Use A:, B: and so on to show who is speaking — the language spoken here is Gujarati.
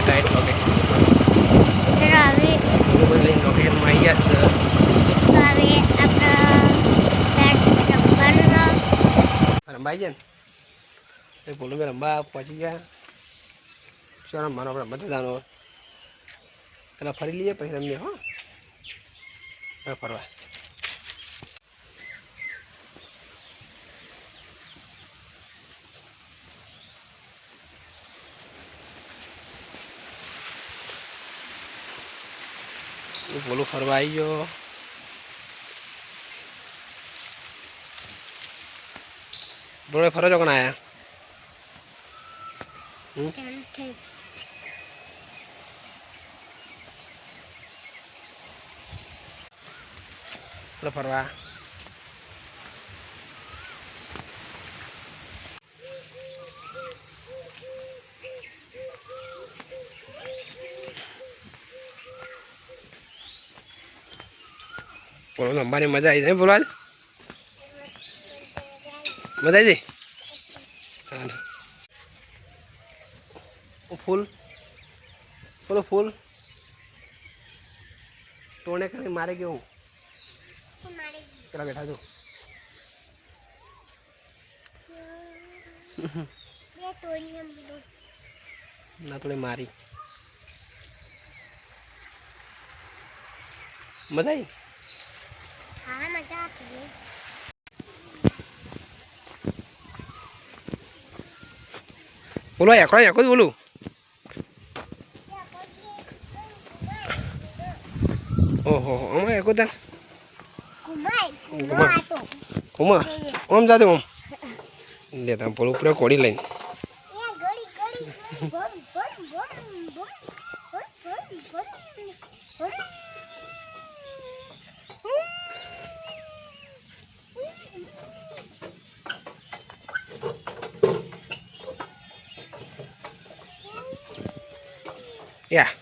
A: રાઈટ લોકેશન
B: હવે
A: બોલું બદલીને લોકેશનમાં આવી ગયા છે.
B: તો હવે આપણે રમવાનું
A: રંબાઈ ગયા ને એ બોલું મેં રંબા પહોંચી ગયા. શું રમવાનો આપણે બધાનો પેલા ફરી લઈએ પછી રમીએ. હો હવે ફરવા બોલું ફરવા આવી ગયો. બોલે ફરો છો કોણ આયા? ફરવા અંબાની મજા આવી જાય. બોલવા મજા આવી જાય. ફૂલ બોલો ફૂલ તોડને કરી મારે કેવું પેલા બેઠા છો. ના થોડી મારી મજા આવી.
B: હા મજા આપી.
A: બોલો એકડો જ બોલું. ઓહો અમે એક તર ઘુમા ઓમ જાતે ઓમ લેતા બોલ ઉપર કોડી લઈને યા